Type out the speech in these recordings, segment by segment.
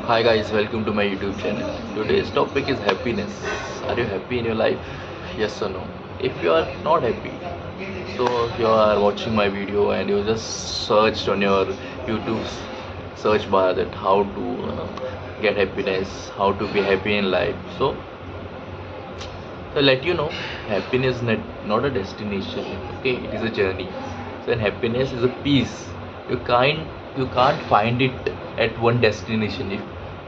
Hi guys, welcome to my YouTube channel. Today's topic is happiness. Are you happy in your life? Yes or no? If you are not happy, so you are watching my video and you just searched on your YouTube search bar that how to get happiness, how to be happy in life. So let you know, happiness is not a destination. Okay, it is a journey. So and happiness is a peace. You can't find it at one destination. If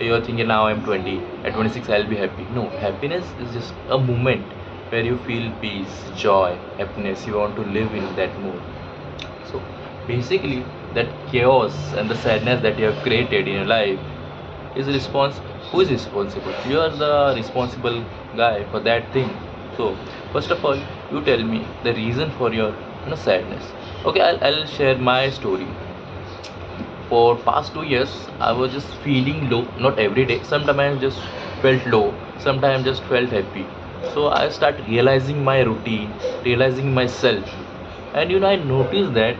you're thinking now I'm 20, at 26 I'll be happy. No, happiness is just a moment where you feel peace, joy, happiness. You want to live in that mood. So basically, that chaos and the sadness that you have created in your life is respons who is responsible? You are the responsible guy for that thing. So first of all, you tell me the reason for your sadness. Okay, I'll share my story. For past 2 years I was just feeling low, not every day. Sometimes I just felt low, sometimes just felt happy. So I start realizing my routine, realizing myself. And I noticed that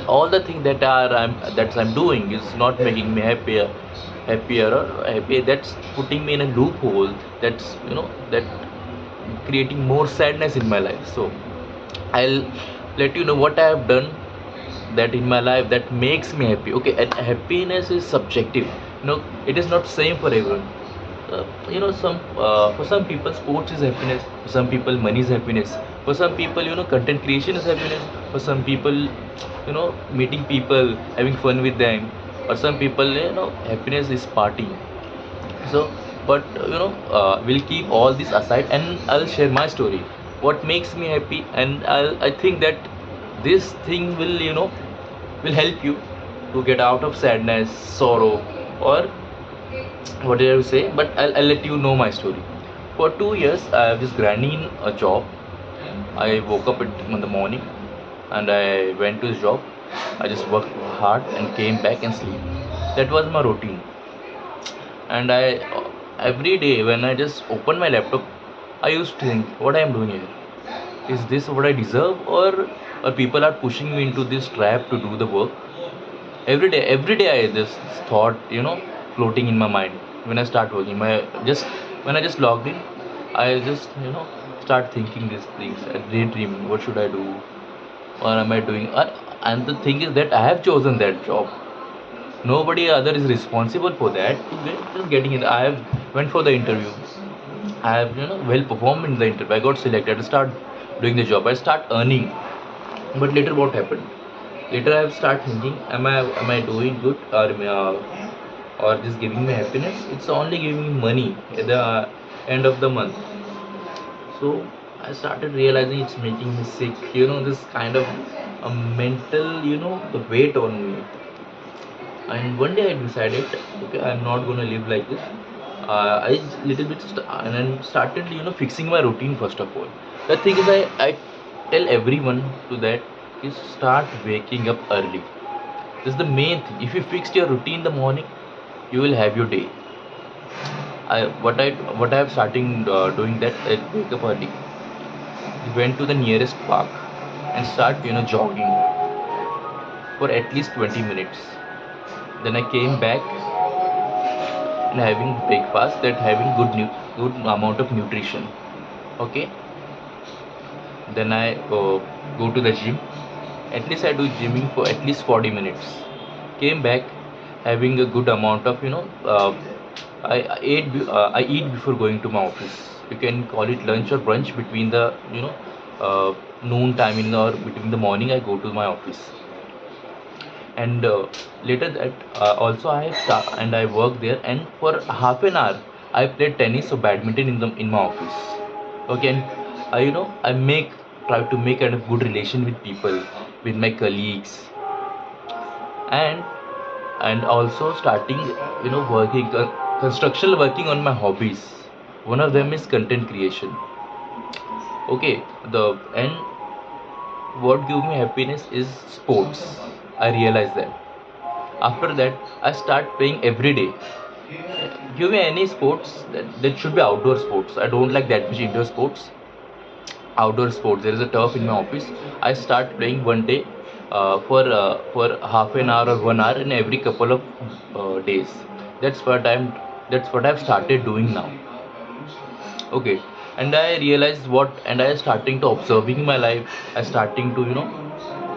all the things that I'm doing is not making me happier or happier. That's putting me in a loophole. That's that creating more sadness in my life. So I'll let you know what I have done that in my life that makes me happy. Okay, and happiness is subjective. It is not same for everyone. Some for some people sports is happiness, for some people money is happiness, for some people content creation is happiness, for some people meeting people, having fun with them, or some people happiness is partying. So but we'll keep all this aside and I'll share my story, what makes me happy. And I think that this thing will help you to get out of sadness, sorrow, or whatever you say. But I'll let you know my story. For 2 years I was just grinding in a job. I woke up in the morning and I went to his job. I just worked hard and came back and sleep. That was my routine. And I every day when I just open my laptop, I used to think what I am doing here. Is this what I deserve, or people are pushing me into this trap to do the work? Every day I just thought floating in my mind. When I start working, my just when I just logged in, I just start thinking these things and daydreaming, what should I do, or am I doing? And the thing is that I have chosen that job. Nobody other is responsible for that. Just getting it. I have went for the interview. I have well performed in the interview. I got selected. I start doing the job. I start earning. But later what happened? Later I have start thinking, am I doing good, or just giving me happiness? It's only giving me money at the end of the month. So I started realizing it's making me sick. This kind of a mental the weight on me. And one day I decided, okay, I'm not gonna live like this. I little bit and then started fixing my routine. First of all, the thing is, I tell everyone to that is start waking up early. This is the main thing. If you fixed your routine in the morning, you will have your day. What I have starting doing that, I wake up early, went to the nearest park and start jogging for at least 20 minutes. Then I came back and having breakfast, that having good amount of nutrition. Okay, then I go to the gym. At least I do gymming for at least 40 minutes. Came back having a good amount of I eat before going to my office. You can call it lunch or brunch between the noon timing, or between the morning I go to my office. And later that also I work there, and for half an hour I play tennis or badminton in my office. Okay, and I try to make kind of good relation with people, with my colleagues. And also starting working construction, working on my hobbies. One of them is content creation. Okay, the and what gives me happiness is sports. I realize that. After that I start playing every day. Give me any sports that should be outdoor sports. I don't like that much indoor sports. Outdoor sports, there is a turf in my office. I start playing one day, for half an hour or 1 hour in every couple of days. That's what I've started doing now. Okay. And I realized what, and I starting to observing my life. I starting to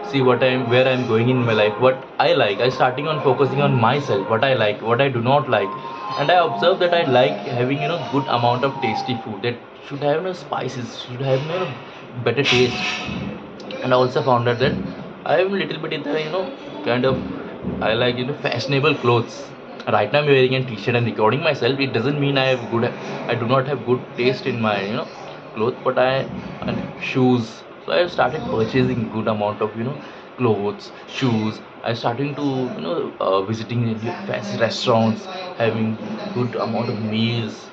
see what I'm where I'm going in my life, what I like. I starting on focusing on myself, what I like, what I do not like. And I observe that I like having good amount of tasty food that should have spices, should have better taste. And I also found out that I'm a little bit in the kind of, I like fashionable clothes. Right now I'm wearing a t-shirt and recording myself. It doesn't mean I do not have good taste in my clothes, but I and shoes. So I started purchasing good amount of clothes, shoes. I starting to visiting fancy restaurants, having good amount of meals,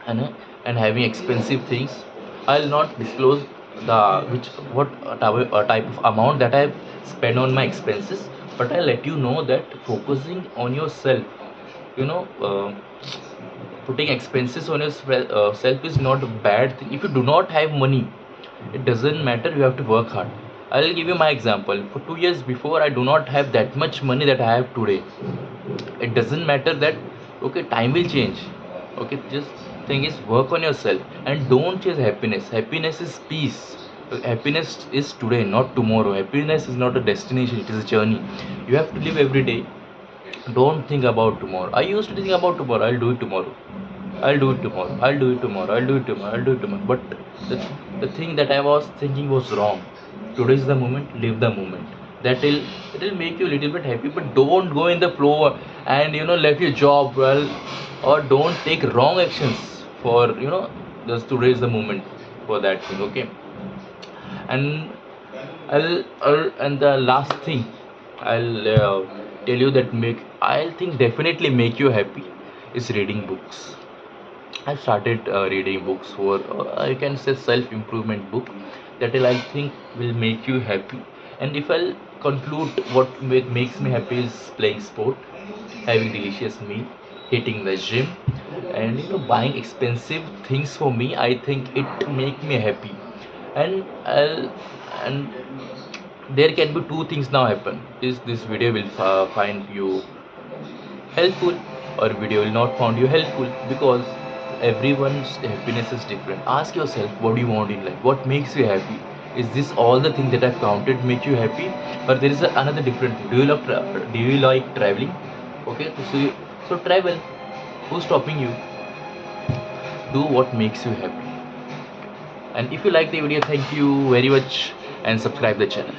and having expensive things. I'll not disclose the which what type of amount that I spend on my expenses, but I'll let you know that focusing on yourself, you know uh, putting expenses on yourself is not a bad thing. If you do not have money, it doesn't matter, you have to work hard. I'll give you my example. For 2 years before, I do not have that much money that I have today. It doesn't matter that, okay, time will change. Okay, just thing is work on yourself and don't chase happiness. Happiness is peace. Happiness is today, not tomorrow. Happiness is not a destination, it is a journey. You have to live every day. Don't think about tomorrow. I used to think about tomorrow. I'll do it tomorrow. I'll do it tomorrow. I'll do it tomorrow. I'll do it tomorrow. I'll do it tomorrow. But the thing that I was thinking was wrong. Today is the moment. Live the moment. That will make you a little bit happy. But don't go in the flow and let your job well, or don't take wrong actions for just today is the moment for that thing. Okay. And and the last thing I'll tell you that I'll think definitely make you happy is reading books. I started reading books for I can say self improvement book that I think will make you happy. And if I'll conclude, what makes me happy is playing sport, having delicious meal, hitting the gym, and buying expensive things for me. I think it make me happy. And I'll and there can be two things now happen. Is this video will find you helpful, or video will not find you helpful, because everyone's happiness is different. Ask yourself, what do you want in life, what makes you happy? Is this all the things that I've counted make you happy, or there is another different thing? Do you like traveling? Okay, so travel. Who's stopping you? Do what makes you happy. And if you like the video, thank you very much, and subscribe the channel.